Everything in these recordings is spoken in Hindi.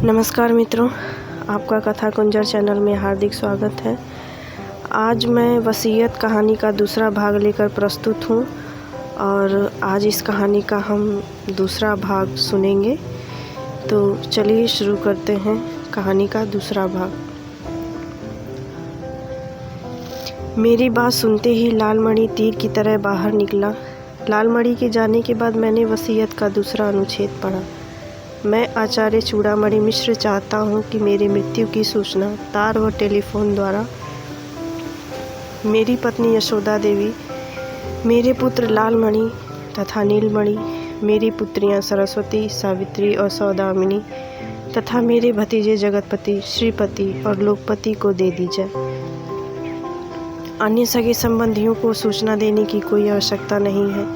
नमस्कार मित्रों, आपका कथा कुंजर चैनल में हार्दिक स्वागत है। आज मैं वसीयत कहानी का दूसरा भाग लेकर प्रस्तुत हूँ और आज इस कहानी का हम दूसरा भाग सुनेंगे। तो चलिए शुरू करते हैं कहानी का दूसरा भाग। मेरी बात सुनते ही लालमणि तीर की तरह बाहर निकला। लालमणि के जाने के बाद मैंने वसीयत का दूसरा अनुच्छेद पढ़ा। मैं आचार्य चूड़ामणि मिश्र चाहता हूँ कि मेरी मृत्यु की सूचना तार व टेलीफोन द्वारा मेरी पत्नी यशोदा देवी, मेरे पुत्र लालमणि तथा नीलमणि, मेरी पुत्रियाँ सरस्वती, सावित्री और सौदामिनी तथा मेरे भतीजे जगतपति, श्रीपति और लोकपति को दे दी जाए। अन्य सगे संबंधियों को सूचना देने की कोई आवश्यकता नहीं है।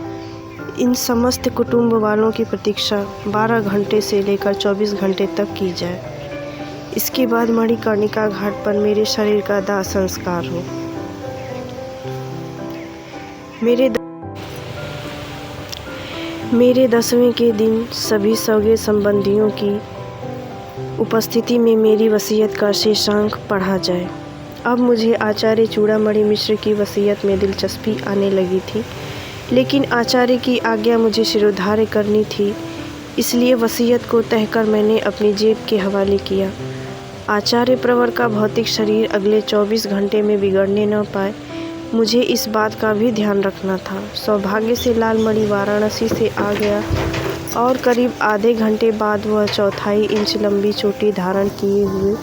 इन समस्त कुटुंब वालों की प्रतीक्षा 12 घंटे से लेकर 24 घंटे तक की जाए। इसके बाद मणिकर्णिका घाट पर मेरे शरीर का दाह संस्कार हो। मेरे 10वें के दिन सभी सगे संबंधियों की उपस्थिति में मेरी वसीयत का शेषांक पढ़ा जाए। अब मुझे आचार्य चूड़ामणि मिश्र की वसीयत में दिलचस्पी आने लगी थी, लेकिन आचार्य की आज्ञा मुझे शिरोधार्य करनी थी, इसलिए वसीयत को तहकर मैंने अपनी जेब के हवाले किया। आचार्य प्रवर का भौतिक शरीर अगले 24 घंटे में बिगड़ने न पाए, मुझे इस बात का भी ध्यान रखना था। सौभाग्य से लालमणि वाराणसी से आ गया और करीब आधे घंटे बाद वह 1/4 इंच लंबी चोटी धारण किए हुए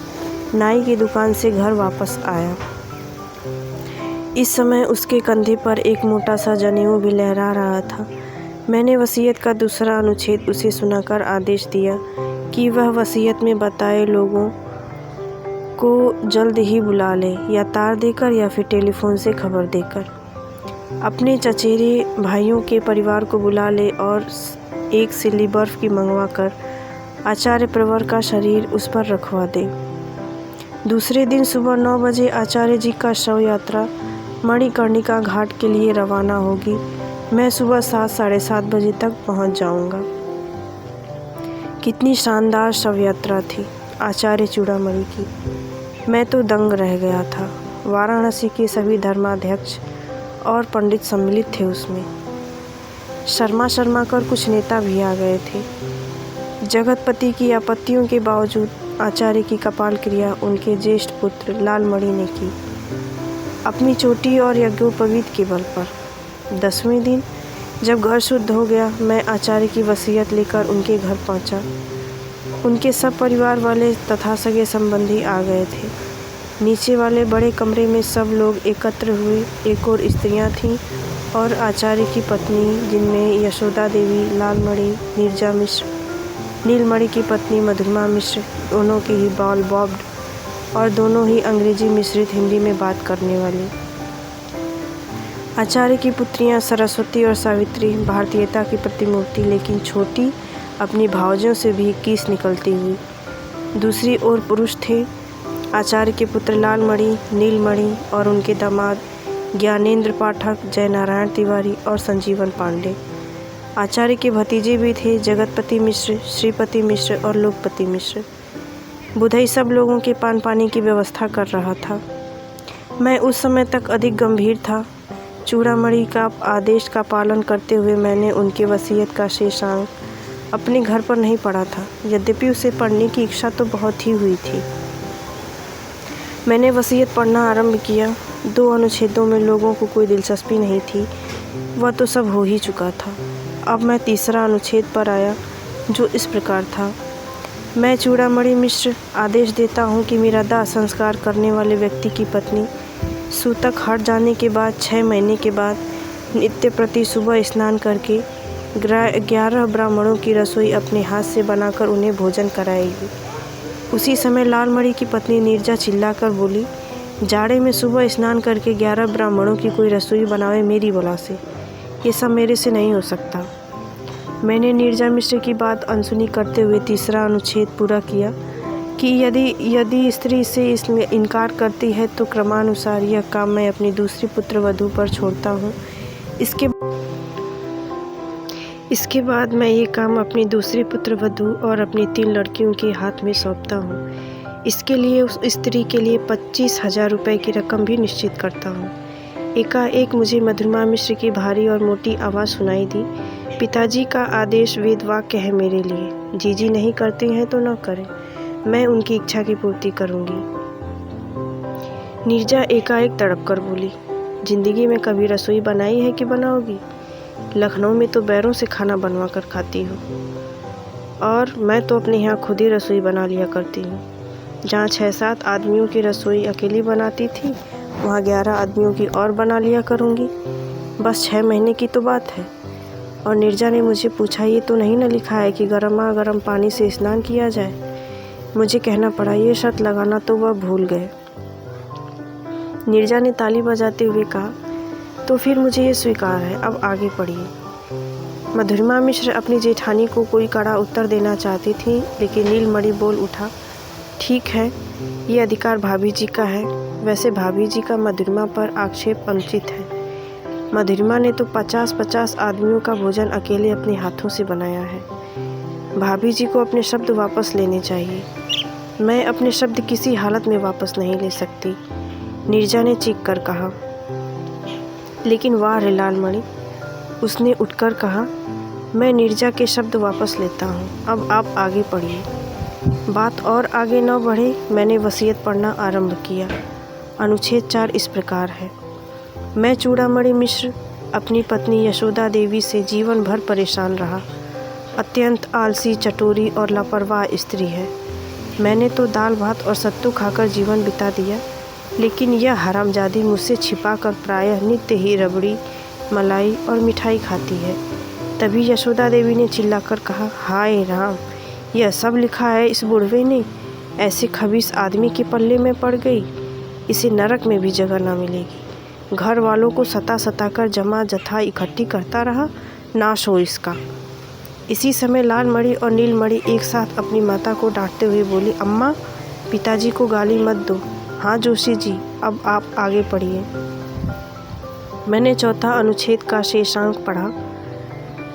नाई की दुकान से घर वापस आया। इस समय उसके कंधे पर एक मोटा सा जनेऊ भी लहरा रहा था। मैंने वसीयत का दूसरा अनुच्छेद उसे सुनाकर आदेश दिया कि वह वसीयत में बताए लोगों को जल्द ही बुला ले, या तार देकर या फिर टेलीफोन से खबर देकर। अपने चचेरे भाइयों के परिवार को बुला ले और एक सिल्ली बर्फ़ की मंगवा कर आचार्य प्रवर का शरीर उस पर रखवा दे। दूसरे दिन सुबह 9 बजे आचार्य जी का शव यात्रा मणिकर्णिका घाट के लिए रवाना होगी। मैं सुबह 7 साढ़े 7 बजे तक पहुंच जाऊंगा। कितनी शानदार शव यात्रा थी आचार्य चूड़ामणि की। मैं तो दंग रह गया था। वाराणसी के सभी धर्माध्यक्ष और पंडित सम्मिलित थे उसमें। शर्मा कर कुछ नेता भी आ गए थे। जगतपति की आपत्तियों के बावजूद आचार्य की कपाल क्रिया उनके ज्येष्ठ पुत्र लालमणि ने की, अपनी चोटी और यज्ञोपवीत के बल पर। 10वें दिन जब घर शुद्ध हो गया, मैं आचार्य की वसीयत लेकर उनके घर पहुंचा। उनके सब परिवार वाले तथा सगे संबंधी आ गए थे। नीचे वाले बड़े कमरे में सब लोग एकत्र हुए। एक और स्त्रियां थीं और आचार्य की पत्नी, जिनमें यशोदा देवी, लालमणि, नीरजा मिश्र, नीलमणि की पत्नी मधुरमा मिश्र, दोनों के ही बाल बॉब्ड और दोनों ही अंग्रेजी मिश्रित हिंदी में बात करने वाली। आचार्य की पुत्रियां सरस्वती और सावित्री भारतीयता की प्रतिमूर्ति, लेकिन छोटी, अपनी भावजों से भी 21 निकलती हुई। दूसरी ओर पुरुष थे आचार्य के पुत्र लालमणि, नीलमणि और उनके दामाद ज्ञानेंद्र पाठक, जयनारायण तिवारी और संजीवन पांडे। आचार्य के भतीजे भी थे, जगतपति मिश्र, श्रीपति मिश्र और लोकपति मिश्र। बुधई सब लोगों के पान पानी की व्यवस्था कर रहा था। मैं उस समय तक अधिक गंभीर था। चूड़ामणि का आदेश का पालन करते हुए मैंने उनके वसीयत का शेषांक अपने घर पर नहीं पढ़ा था, यद्यपि उसे पढ़ने की इच्छा तो बहुत ही हुई थी। मैंने वसीयत पढ़ना आरंभ किया। 2 अनुच्छेदों में लोगों को कोई दिलचस्पी नहीं थी, वह तो सब हो ही चुका था। अब मैं तीसरा अनुच्छेद पर आया, जो इस प्रकार था। मैं चूड़ामणि मिश्र आदेश देता हूँ कि मेरा दाह संस्कार करने वाले व्यक्ति की पत्नी सूतक हट जाने के बाद 6 महीने के बाद नित्य प्रति सुबह स्नान करके 11 ब्राह्मणों की रसोई अपने हाथ से बनाकर उन्हें भोजन कराएगी। उसी समय लालमणि की पत्नी नीरजा चिल्लाकर बोली, जाड़े में सुबह स्नान करके 11 ब्राह्मणों की कोई रसोई बनावे मेरी बला से, ये सब मेरे से नहीं हो सकता। मैंने नीरजा मिश्र की बात अनसुनी करते हुए तीसरा अनुच्छेद पूरा किया कि यदि स्त्री से इसमें इनकार करती है तो क्रमानुसार यह काम मैं अपनी दूसरी पुत्र वधू पर छोड़ता हूँ। इसके बाद मैं ये काम अपनी दूसरी पुत्रवधू और अपनी 3 लड़कियों के हाथ में सौंपता हूँ। इसके लिए उस स्त्री के लिए 25,000 रुपये की रकम भी निश्चित करता हूँ। एकाएक मुझे मधुरमा मिश्र की भारी और मोटी आवाज़ सुनाई दी। पिताजी का आदेश वेद वाक्य है मेरे लिए। जीजी नहीं करती हैं तो न करें, मैं उनकी इच्छा की पूर्ति करूँगी। नीरजा एकाएक तड़प कर बोली, जिंदगी में कभी रसोई बनाई है कि बनाओगी? लखनऊ में तो बैरों से खाना बनवा कर खाती हूँ, और मैं तो अपने यहाँ खुद ही रसोई बना लिया करती हूँ। जहाँ 6-7 आदमियों की रसोई अकेली बनाती थी, वहाँ 11 आदमियों की और बना लिया करूँगी। बस 6 महीने की तो बात है। और नीरजा ने मुझे पूछा, ये तो नहीं न लिखा है कि गर्मा गर्म पानी से स्नान किया जाए? मुझे कहना पड़ा, ये शर्त लगाना तो वह भूल गए। नीरजा ने ताली बजाते हुए कहा, तो फिर मुझे ये स्वीकार है, अब आगे पढ़िए। मधुरमा मिश्र अपनी जेठानी को कोई कड़ा उत्तर देना चाहती थी, लेकिन नीलमणि बोल उठा, ठीक है, ये अधिकार भाभी जी का है। वैसे भाभी जी का मधुरमा पर आक्षेप अनुचित है। मधुरमा ने तो 50-50 आदमियों का भोजन अकेले अपने हाथों से बनाया है। भाभी जी को अपने शब्द वापस लेने चाहिए। मैं अपने शब्द किसी हालत में वापस नहीं ले सकती, नीरजा ने चीख कर कहा। लेकिन वाह रे लालमणि, उसने उठकर कहा, मैं नीरजा के शब्द वापस लेता हूँ। अब आप आगे पढ़िए। बात और आगे न बढ़े, मैंने वसीयत पढ़ना आरंभ किया। अनुच्छेद 4 इस प्रकार है, मैं चूड़ामणि मिश्र अपनी पत्नी यशोदा देवी से जीवन भर परेशान रहा। अत्यंत आलसी, चटोरी और लापरवाह स्त्री है। मैंने तो दाल भात और सत्तू खाकर जीवन बिता दिया, लेकिन यह हरामजादी मुझसे छिपाकर प्रायः नित्य ही रबड़ी, मलाई और मिठाई खाती है। तभी यशोदा देवी ने चिल्लाकर कहा, हाय राम, यह सब लिखा है इस बुढ़वे ने? ऐसे खबीस आदमी के पल्ले में पड़ गई। इसे नरक में भी जगह न मिलेगी। घर वालों को सता कर जमा जथा इकट्ठी करता रहा, नाश हो इसका। इसी समय लालमणि और नीलमणि एक साथ अपनी माता को डांटते हुए बोली, अम्मा, पिताजी को गाली मत दो। हाँ जोशी जी, अब आप आगे पढ़िए। मैंने चौथा अनुच्छेद का शेषांक पढ़ा।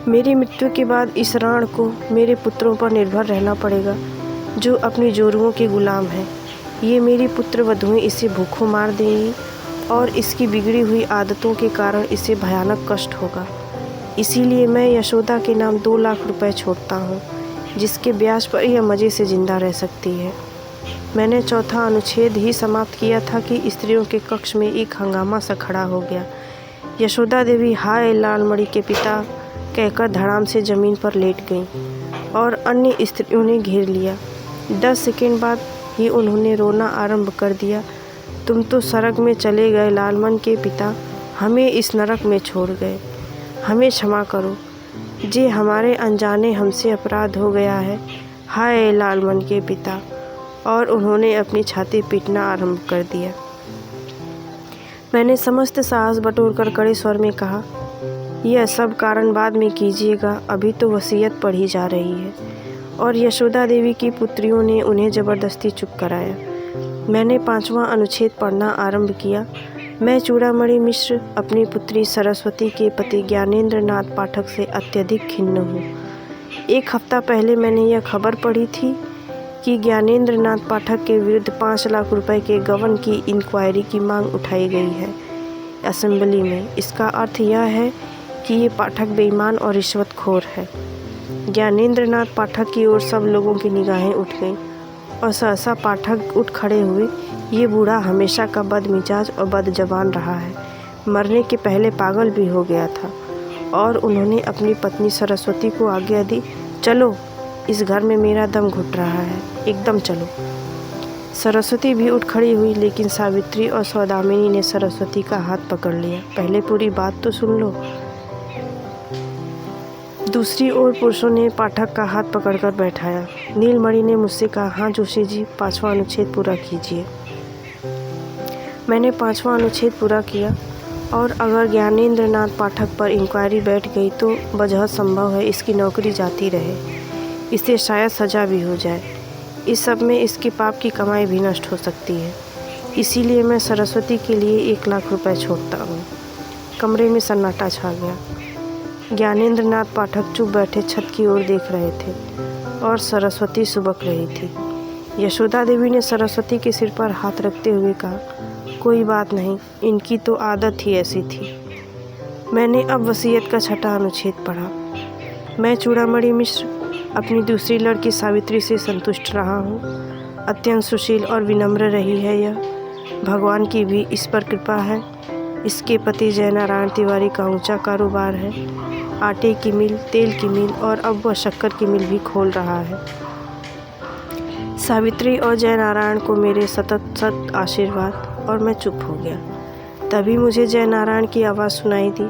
मेरी मृत्यु के बाद इस राण को मेरे पुत्रों पर निर्भर रहना पड़ेगा, जो अपनी जोरुओं के गुलाम हैं। ये मेरी पुत्र वधुएं इसे भूखों मार देंगी, और इसकी बिगड़ी हुई आदतों के कारण इसे भयानक कष्ट होगा। इसीलिए मैं यशोदा के नाम 2 लाख रुपए छोड़ता हूँ, जिसके ब्याज पर यह मज़े से जिंदा रह सकती है। मैंने चौथा अनुच्छेद ही समाप्त किया था कि स्त्रियों के कक्ष में एक हंगामा सा खड़ा हो गया। यशोदा देवी हाय लालमणि के पिता कहकर धड़ाम से ज़मीन पर लेट गईं, और अन्य स्त्रियों ने घेर लिया। 10 सेकंड बाद ही उन्होंने रोना आरंभ कर दिया। तुम तो सरग में चले गए लालमन के पिता, हमें इस नरक में छोड़ गए। हमें क्षमा करो, जे हमारे अनजाने हमसे अपराध हो गया है। हाय लालमन के पिता। और उन्होंने अपनी छाती पीटना आरंभ कर दिया। मैंने समस्त साहस बटोरकर कड़े स्वर में कहा, यह सब कारण बाद में कीजिएगा, अभी तो वसीयत पढ़ी जा रही है। और यशोदा देवी की पुत्रियों ने उन्हें ज़बरदस्ती चुप कराया। मैंने 5वां अनुच्छेद पढ़ना आरंभ किया। मैं चूड़ामणि मिश्र अपनी पुत्री सरस्वती के पति ज्ञानेंद्र नाथ पाठक से अत्यधिक खिन्न हूँ। 1 हफ्ता पहले मैंने यह खबर पढ़ी थी कि ज्ञानेंद्र नाथ पाठक के विरुद्ध 5 लाख रुपए के गबन की इंक्वायरी की मांग उठाई गई है असेंबली में। इसका अर्थ यह है कि ये पाठक बेईमान और रिश्वतखोर है। ज्ञानेंद्र नाथ पाठक की ओर सब लोगों की निगाहें उठ गईं, और सहसा पाठक उठ खड़े हुए। ये बूढ़ा हमेशा का बदमिजाज और बदजबान रहा है, मरने के पहले पागल भी हो गया था। और उन्होंने अपनी पत्नी सरस्वती को आज्ञा दी, चलो, इस घर में मेरा दम घुट रहा है, एकदम चलो। सरस्वती भी उठ खड़ी हुई, लेकिन सावित्री और सौदामिनी ने सरस्वती का हाथ पकड़ लिया। पहले पूरी बात तो सुन लो। दूसरी ओर पुरुषों ने पाठक का हाथ पकड़कर बैठाया। नीलमणि ने मुझसे कहा, हाँ जोशी जी, 5वां अनुच्छेद पूरा कीजिए। मैंने 5वां अनुच्छेद पूरा किया। और अगर ज्ञानेंद्र नाथ पाठक पर इंक्वायरी बैठ गई तो बजह संभव है इसकी नौकरी जाती रहे, इसे शायद सज़ा भी हो जाए। इस सब में इसके पाप की कमाई भी नष्ट हो सकती है। इसीलिए मैं सरस्वती के लिए 1 लाख रुपए छोड़ता हूँ। कमरे में सन्नाटा छा गया। ज्ञानेंद्र नाथ पाठक चुप बैठे छत की ओर देख रहे थे और सरस्वती सुबक रही थी। यशोदा देवी ने सरस्वती के सिर पर हाथ रखते हुए कहा, कोई बात नहीं, इनकी तो आदत ही ऐसी थी। मैंने अब वसीयत का छठा अनुच्छेद पढ़ा। मैं चूड़ामणि मिश्र अपनी दूसरी लड़की सावित्री से संतुष्ट रहा हूँ। अत्यंत सुशील और विनम्र रही है यह। भगवान की भी इस पर कृपा है। इसके पति जयनारायण तिवारी का ऊंचा कारोबार है। आटे की मिल, तेल की मिल और अब वह शक्कर की मिल भी खोल रहा है। सावित्री और जयनारायण को मेरे सतत आशीर्वाद। और मैं चुप हो गया। तभी मुझे जयनारायण की आवाज़ सुनाई दी,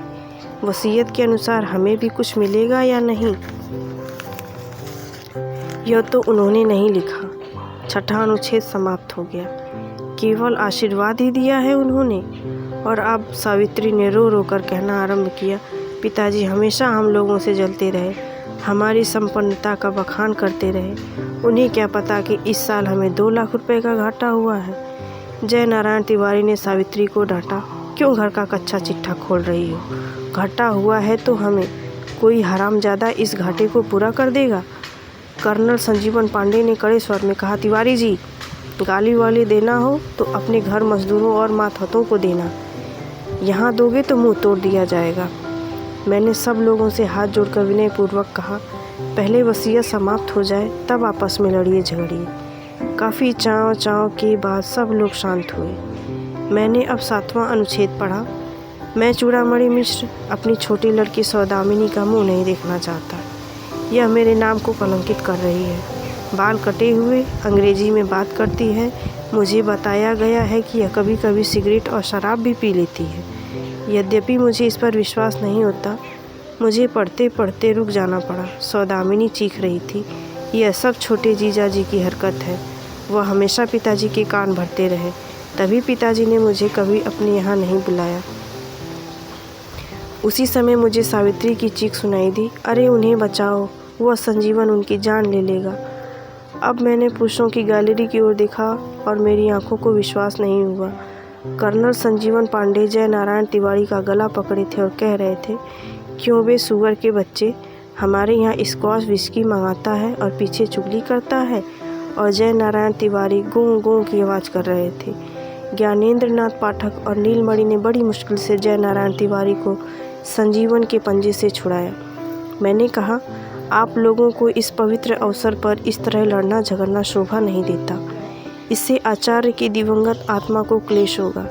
वसीयत के अनुसार हमें भी कुछ मिलेगा या नहीं? यह तो उन्होंने नहीं लिखा। छठा अनुच्छेद समाप्त हो गया। केवल आशीर्वाद ही दिया है उन्होंने। और अब सावित्री ने रो रो कर कहना आरंभ किया, पिताजी हमेशा हम लोगों से जलते रहे, हमारी संपन्नता का बखान करते रहे। उन्हें क्या पता कि इस साल हमें 2 लाख रुपए का घाटा हुआ है। जयनारायण तिवारी ने सावित्री को डांटा, क्यों घर का कच्चा चिट्ठा खोल रही हो? घाटा हुआ है तो हमें, कोई हरामजादा इस घाटे को पूरा कर देगा। कर्नल संजीवन पांडे ने कड़े स्वर में कहा, तिवारी जी, गाली वाली देना हो तो अपने घर मजदूरों और मातहतों को देना, यहाँ दोगे तो मुंह तोड़ दिया जाएगा। मैंने सब लोगों से हाथ जोड़कर विनयपूर्वक कहा, पहले वसीयत समाप्त हो जाए तब आपस में लड़िए झगड़िए। काफ़ी चाव चाव के बाद सब लोग शांत हुए। मैंने अब 7वां अनुच्छेद पढ़ा। मैं चूड़ामणि मिश्र अपनी छोटी लड़की सौदामिनी का मुंह नहीं देखना चाहता। यह मेरे नाम को कलंकित कर रही है। बाल कटे हुए, अंग्रेजी में बात करती है। मुझे बताया गया है कि यह कभी कभी सिगरेट और शराब भी पी लेती है। यद्यपि मुझे इस पर विश्वास नहीं होता, मुझे पढ़ते पढ़ते रुक जाना पड़ा। सौदामिनी चीख रही थी, यह सब छोटे जीजा जी की हरकत है। वह हमेशा पिताजी के कान भरते रहे, तभी पिताजी ने मुझे कभी अपने यहाँ नहीं बुलाया। उसी समय मुझे सावित्री की चीख सुनाई दी, अरे उन्हें बचाओ, वह संजीवन उनकी जान ले लेगा। अब मैंने पुरुषों की गैलरी की ओर देखा और मेरी आंखों को विश्वास नहीं हुआ। कर्नल संजीवन पांडे जयनारायण तिवारी का गला पकड़े थे और कह रहे थे, क्यों बे सुअर के बच्चे, हमारे यहाँ स्कॉच विस्की मंगाता है और पीछे चुगली करता है। और जयनारायण तिवारी गों गों की आवाज़ कर रहे थे। ज्ञानेंद्र नाथ पाठक और नीलमणि ने बड़ी मुश्किल से जयनारायण तिवारी को संजीवन के पंजे से छुड़ाया। मैंने कहा, आप लोगों को इस पवित्र अवसर पर इस तरह लड़ना झगड़ना शोभा नहीं देता। इससे आचार्य की दिवंगत आत्मा को क्लेश होगा।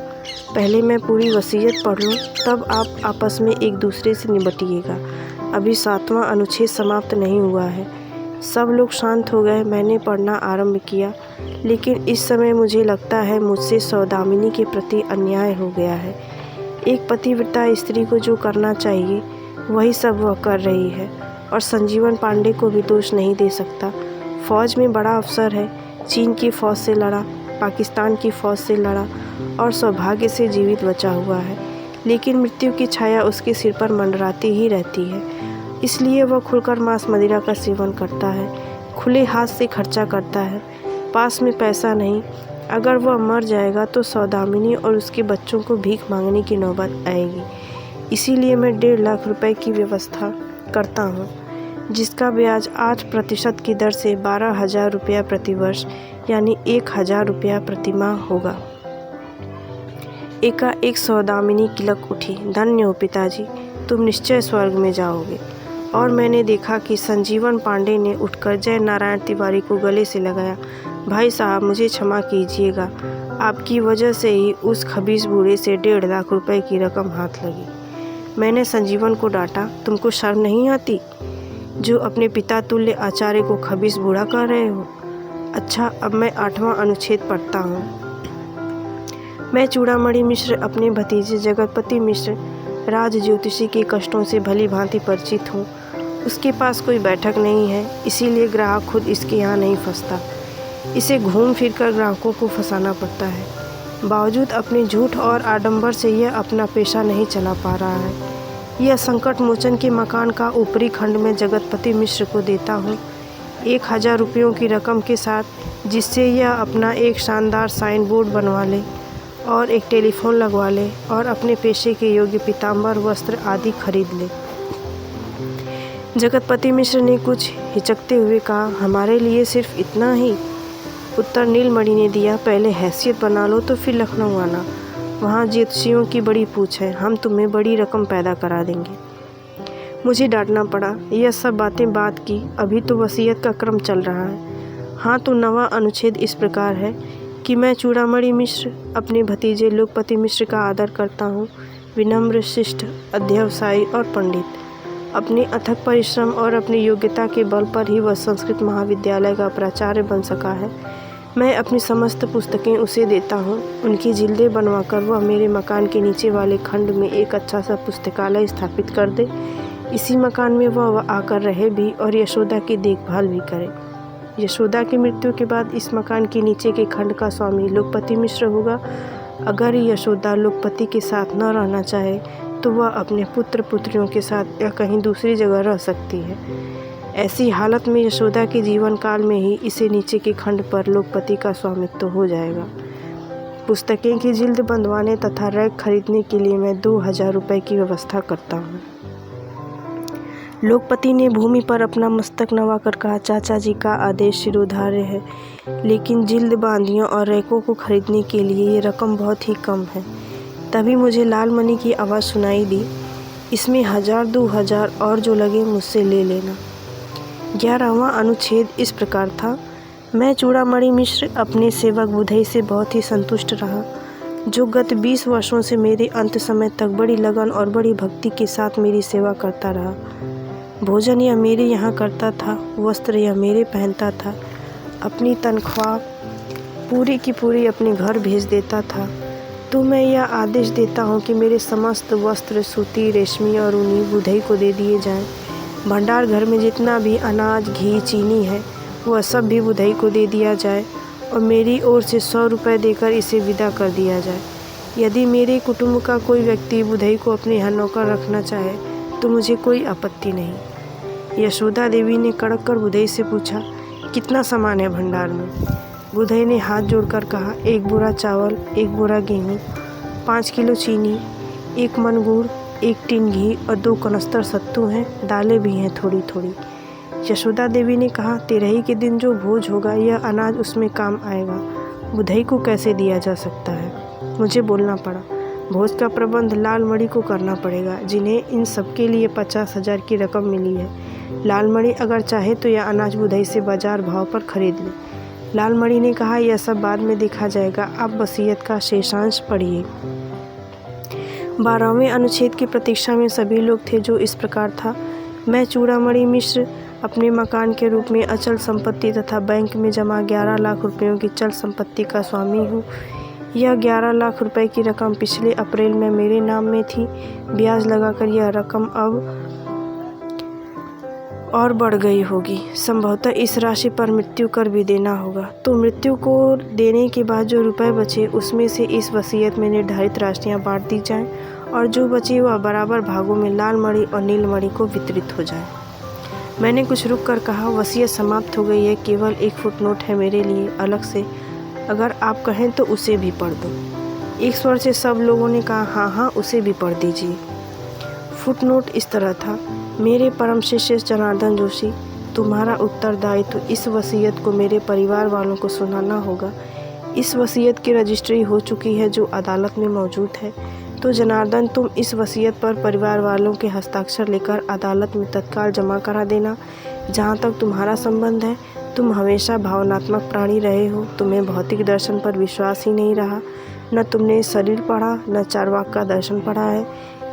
पहले मैं पूरी वसीयत पढ़ लूँ, तब आप आपस में एक दूसरे से निपटिएगा। अभी 7वां अनुच्छेद समाप्त नहीं हुआ है। सब लोग शांत हो गए। मैंने पढ़ना आरंभ किया, लेकिन इस समय मुझे लगता है मुझसे सौदामिनी के प्रति अन्याय हो गया है। एक पतिव्रता स्त्री को जो करना चाहिए वही सब वह कर रही है, और संजीवन पांडे को भी दोष नहीं दे सकता। फ़ौज में बड़ा अफसर है, चीन की फ़ौज से लड़ा, पाकिस्तान की फ़ौज से लड़ा और सौभाग्य से जीवित बचा हुआ है, लेकिन मृत्यु की छाया उसके सिर पर मंडराती ही रहती है। इसलिए वह खुलकर मांस मदिरा का सेवन करता है, खुले हाथ से खर्चा करता है। पास में पैसा नहीं। अगर वह मर जाएगा तो सौदामिनी और उसके बच्चों को भीख मांगने की नौबत आएगी। इसीलिए मैं 1.5 लाख रुपए की व्यवस्था करता हूँ, जिसका ब्याज 8% की दर से 12,000 रुपया प्रतिवर्ष यानी 1,000 रुपया प्रतिमाह होगा। एकाएक सौदामिनी किलक उठी, धन्य हो पिताजी, तुम निश्चय स्वर्ग में जाओगे। और मैंने देखा कि संजीवन पांडे ने उठकर जयनारायण तिवारी को गले से लगाया। भाई साहब, मुझे क्षमा कीजिएगा, आपकी वजह से ही उस खबीस बूढ़े से 1.5 लाख रुपए की रकम हाथ लगी। मैंने संजीवन को डांटा, तुमको शर्म नहीं आती जो अपने पिता तुल्य आचार्य को खबीस बूढ़ा कह रहे हो? अच्छा, अब मैं 8वां अनुच्छेद पढ़ता हूँ। मैं चूड़ामणि मिश्र अपने भतीजे जगतपति मिश्र राज ज्योतिषी के कष्टों से भली भांति परिचित हूँ। उसके पास कोई बैठक नहीं है, इसीलिए ग्राहक खुद इसके यहाँ नहीं फंसता। इसे घूम फिर कर ग्राहकों को फंसाना पड़ता है। बावजूद अपने झूठ और आडंबर से यह अपना पेशा नहीं चला पा रहा है। यह संकट मोचन के मकान का ऊपरी खंड में जगतपति मिश्र को देता हूँ 1,000 रुपयों की रकम के साथ, जिससे यह अपना एक शानदार साइन बोर्ड बनवा ले और एक टेलीफोन लगवा ले और अपने पेशे के योग्य पीताम्बर वस्त्र आदि खरीद ले। जगतपति मिश्र ने कुछ हिचकते हुए कहा, हमारे लिए सिर्फ इतना ही? उत्तर नीलमणि ने दिया, पहले हैसियत बना लो तो फिर लखनऊ आना, वहाँ ज्योतिषियों की बड़ी पूछ है, हम तुम्हें बड़ी रकम पैदा करा देंगे। मुझे डांटना पड़ा, यह सब बातें बात की, अभी तो वसीयत का क्रम चल रहा है। हाँ, तो नवा अनुच्छेद इस प्रकार है कि मैं चूड़ामणि मिश्र अपने भतीजे लोकपति मिश्र का आदर करता हूँ, विनम्र, शिष्ट, अध्यवसायी और पंडित। अपने अथक परिश्रम और अपनी योग्यता के बल पर ही वह संस्कृत महाविद्यालय का प्राचार्य बन सका है। मैं अपनी समस्त पुस्तकें उसे देता हूँ, उनकी जिल्दें बनवाकर वह मेरे मकान के नीचे वाले खंड में एक अच्छा सा पुस्तकालय स्थापित कर दे। इसी मकान में वह आकर रहे भी और यशोदा की देखभाल भी करे। यशोदा की मृत्यु के बाद इस मकान के नीचे के खंड का स्वामी लोकपति मिश्र होगा। अगर यशोदा लोकपति के साथ न रहना चाहे तो वह अपने पुत्र पुत्रियों के साथ या कहीं दूसरी जगह रह सकती है। ऐसी हालत में यशोदा के जीवन काल में ही इसे नीचे के खंड पर लोकपति का स्वामित्व हो जाएगा। पुस्तकें की जिल्द बंधवाने तथा रैक खरीदने के लिए मैं 2000 रुपये की व्यवस्था करता हूँ। लोकपति ने भूमि पर अपना मस्तक नवाकर कहा, चाचा जी का आदेश शिरोधार्य है, लेकिन जिल्द बांधियों और रैकों को खरीदने के लिए ये रकम बहुत ही कम है। तभी मुझे लालमणि की आवाज़ सुनाई दी, इसमें 1000-2000 और जो लगे मुझसे ले लेना। 11वां अनुच्छेद इस प्रकार था, मैं चूड़ामणि मिश्र अपने सेवक बुधई से बहुत ही संतुष्ट रहा, जो गत 20 वर्षों से मेरे अंत समय तक बड़ी लगन और बड़ी भक्ति के साथ मेरी सेवा करता रहा। भोजन यह मेरे यहाँ करता था, वस्त्र यह मेरे पहनता था, अपनी तनख्वाह पूरी की पूरी अपने घर भेज देता था। तो मैं यह आदेश देता हूँ कि मेरे समस्त वस्त्र सूती, रेशमी और ऊनी बुधई को दे दिए जाएं। भंडार घर में जितना भी अनाज, घी, चीनी है वह सब भी बुधई को दे दिया जाए और मेरी ओर से 100 रुपये देकर इसे विदा कर दिया जाए। यदि मेरे कुटुंब का कोई व्यक्ति बुधई को अपने यहाँ नौकर रखना चाहे तो मुझे कोई आपत्ति नहीं। यशोदा देवी ने कड़क कर बुधई से पूछा, कितना सामान है भंडार में? बुधई ने हाथ जोड़कर कहा, 1 बोरा चावल, 1 बोरा गेहूँ, 5 किलो चीनी, 1 मन गुड़, 1 टिन घी और 2 कनस्तर सत्तू हैं, दालें भी हैं थोड़ी थोड़ी। यशोदा देवी ने कहा, तेरही के दिन जो भोज होगा यह अनाज उसमें काम आएगा, बुधई को कैसे दिया जा सकता है? मुझे बोलना पड़ा, भोज का प्रबंध लालमणि को करना पड़ेगा, जिन्हें इन सब के लिए 50,000 की रकम मिली है। लालमणि अगर चाहे तो यह अनाज बुधई से बाजार भाव पर खरीद ले। लालमणि ने कहा, यह सब बाद में देखा जाएगा, आप वसीयत का शेषांश पढ़िए। 12वें अनुच्छेद की प्रतीक्षा में सभी लोग थे, जो इस प्रकार था, मैं चूड़ामणि मिश्र अपने मकान के रूप में अचल संपत्ति तथा बैंक में जमा 11 लाख रुपयों की चल संपत्ति का स्वामी हूँ। यह 11 लाख रुपए की रकम पिछले अप्रैल में मेरे नाम में थी। ब्याज लगाकर यह रकम अब और बढ़ गई होगी। संभवतः इस राशि पर मृत्यु कर भी देना होगा। तो मृत्यु को देने के बाद जो रुपए बचे उसमें से इस वसीयत में निर्धारित राशियाँ बांट दी जाएं और जो बचे वह बराबर भागों में लालमणि और नीलमणि को वितरित हो जाए। मैंने कुछ रुक कर कहा, वसीयत समाप्त हो गई है, केवल 1 फुटनोट है मेरे लिए अलग से, अगर आप कहें तो उसे भी पढ़ दो। एक स्वर से सब लोगों ने कहा, हाँ हाँ उसे भी पढ़ दीजिए। फुटनोट इस तरह था, मेरे परम शिष्य जनार्दन जोशी, तुम्हारा उत्तरदायित्व इस वसीयत को मेरे परिवार वालों को सुनाना होगा। इस वसीयत की रजिस्ट्री हो चुकी है जो अदालत में मौजूद है। तो जनार्दन, तुम इस वसीयत पर परिवार वालों के हस्ताक्षर लेकर अदालत में तत्काल जमा करा देना। जहाँ तक तुम्हारा संबंध है, तुम हमेशा भावनात्मक प्राणी रहे हो, तुम्हें भौतिक दर्शन पर विश्वास ही नहीं रहा, न तुमने शरीर पढ़ा न चार्वाक का दर्शन पढ़ा है,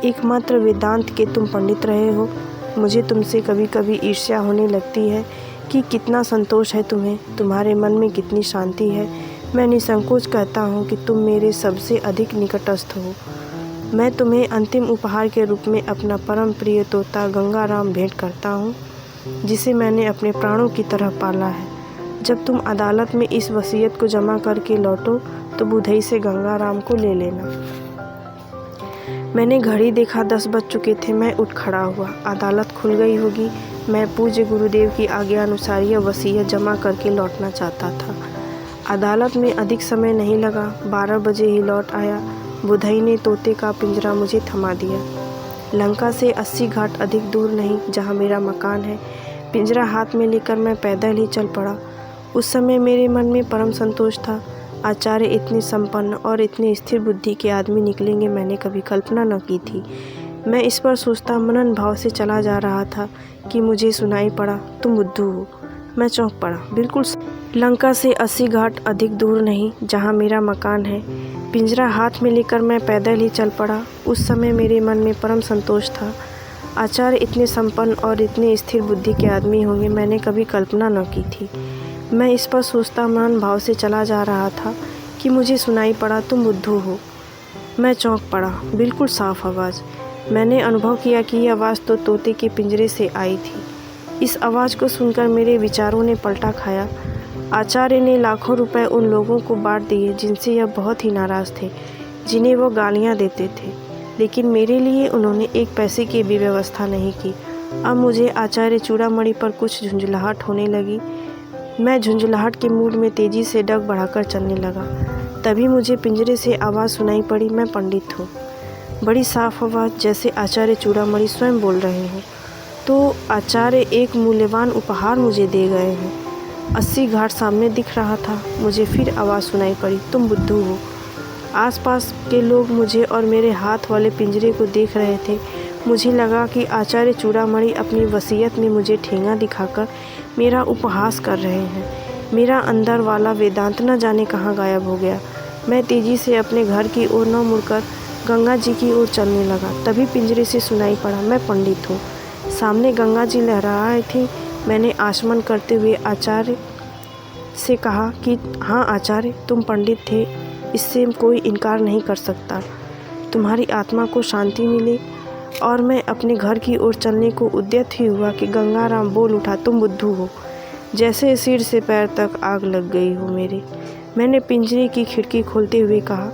एकमात्र वेदांत के तुम पंडित रहे हो। मुझे तुमसे कभी कभी ईर्ष्या होने लगती है कि कितना संतोष है तुम्हें, तुम्हारे मन में कितनी शांति है। मैं निसंकोच कहता हूँ कि तुम मेरे सबसे अधिक निकटस्थ हो। मैं तुम्हें अंतिम उपहार के रूप में अपना परम प्रिय तोता गंगाराम भेंट करता हूँ, जिसे मैंने अपने प्राणों की तरह पाला है। जब तुम अदालत में इस वसीयत को जमा करके लौटो तो बुधई से गंगाराम को ले लेना। मैंने घड़ी देखा, 10 बज चुके थे। मैं उठ खड़ा हुआ। अदालत खुल गई होगी। मैं पूज्य गुरुदेव की आज्ञा अनुसार यह वसीयत जमा करके लौटना चाहता था। अदालत में अधिक समय नहीं लगा, 12 बजे ही लौट आया। बुधई ने तोते का पिंजरा मुझे थमा दिया। लंका से 80 घाट अधिक दूर नहीं जहाँ मेरा मकान है। पिंजरा हाथ में लेकर मैं पैदल ही चल पड़ा। उस समय मेरे मन में परम संतोष था। आचार्य इतने संपन्न और इतने स्थिर बुद्धि के आदमी निकलेंगे मैंने कभी कल्पना न की थी। मैं इस पर सोचता मनन भाव से चला जा रहा था कि मुझे सुनाई पड़ा, तुम बुद्धू हो। मैं चौंक पड़ा। बिल्कुल लंका से 80 घाट अधिक दूर नहीं जहाँ मेरा मकान है। पिंजरा हाथ में लेकर मैं पैदल ही चल पड़ा। उस समय मेरे मन में परम संतोष था। आचार्य इतने संपन्न और इतने स्थिर बुद्धि के आदमी होंगे मैंने कभी कल्पना न की थी। मैं इस पर सोचता मनन भाव से चला जा रहा था कि मुझे सुनाई पड़ा, तुम बुद्धू हो। मैं चौंक पड़ा। बिल्कुल साफ आवाज़। मैंने अनुभव किया कि यह आवाज़ तो तोते के पिंजरे से आई थी। इस आवाज़ को सुनकर मेरे विचारों ने पलटा खाया। आचार्य ने लाखों रुपए उन लोगों को बांट दिए जिनसे यह बहुत ही नाराज़ थे, जिन्हें वो गालियाँ देते थे, लेकिन मेरे लिए उन्होंने एक पैसे की भी व्यवस्था नहीं की। अब मुझे आचार्य चूड़ामणि पर कुछ झुंझलाहट होने लगी। मैं झुंझलाहट के मूड में तेज़ी से डग बढ़ाकर चलने लगा। तभी मुझे पिंजरे से आवाज़ सुनाई पड़ी, मैं पंडित हूँ। बड़ी साफ आवाज़, जैसे आचार्य चूड़ामणि स्वयं बोल रहे हों। तो आचार्य एक मूल्यवान उपहार मुझे दे गए हैं। 80 घाट सामने दिख रहा था। मुझे फिर आवाज़ सुनाई पड़ी, तुम बुद्धू हो। आसपास के लोग मुझे और मेरे हाथ वाले पिंजरे को देख रहे थे। मुझे लगा कि आचार्य चूड़ामणि अपनी वसीयत में मुझे ठेंगा दिखाकर मेरा उपहास कर रहे हैं। मेरा अंदर वाला वेदांत न जाने कहाँ गायब हो गया। मैं तेज़ी से अपने घर की ओर न मुड़कर गंगा जी की ओर चलने लगा। तभी पिंजरे से सुनाई पड़ा, मैं पंडित हूँ। सामने गंगा जी लहरा रही थी। मैंने आचमन करते हुए आचार्य से कहा कि हाँ आचार्य, तुम पंडित थे, इससे कोई इनकार नहीं कर सकता। तुम्हारी आत्मा को शांति मिले। और मैं अपने घर की ओर चलने को उद्यत ही हुआ कि गंगाराम बोल उठा, तुम बुद्धू हो। जैसे सिर से पैर तक आग लग गई हो मेरे। मैंने पिंजरे की खिड़की खोलते हुए कहा,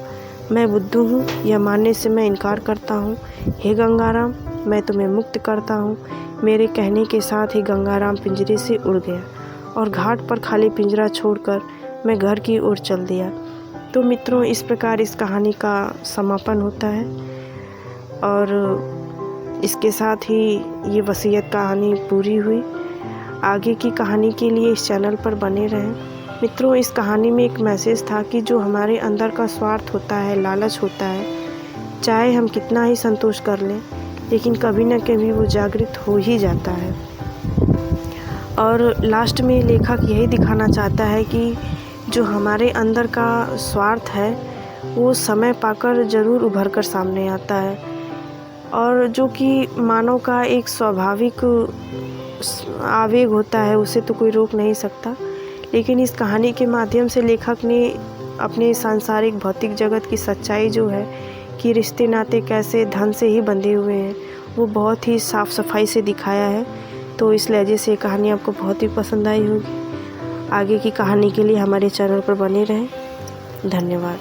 मैं बुद्धू हूँ, यह मानने से मैं इनकार करता हूँ। हे गंगाराम, मैं तुम्हें मुक्त करता हूँ। मेरे कहने के साथ ही गंगाराम पिंजरे से उड़ गया और घाट पर खाली पिंजरा छोड़कर मैं घर की ओर चल दिया। तो मित्रों, इस प्रकार इस कहानी का समापन होता है और इसके साथ ही ये वसीयत कहानी पूरी हुई। आगे की कहानी के लिए इस चैनल पर बने रहें। मित्रों, इस कहानी में एक मैसेज था कि जो हमारे अंदर का स्वार्थ होता है, लालच होता है, चाहे हम कितना ही संतोष कर लें, लेकिन कभी न कभी वो जागृत हो ही जाता है। और लास्ट में लेखक यही दिखाना चाहता है कि जो हमारे अंदर का स्वार्थ है वो समय पाकर ज़रूर उभर कर सामने आता है, और जो कि मानव का एक स्वाभाविक आवेग होता है, उसे तो कोई रोक नहीं सकता। लेकिन इस कहानी के माध्यम से लेखक ने अपने सांसारिक भौतिक जगत की सच्चाई जो है कि रिश्ते नाते कैसे धन से ही बंधे हुए हैं, वो बहुत ही साफ़ सफाई से दिखाया है। तो इस लहजे से कहानी आपको बहुत ही पसंद आई होगी। आगे की कहानी के लिए हमारे चैनल पर बने रहें। धन्यवाद।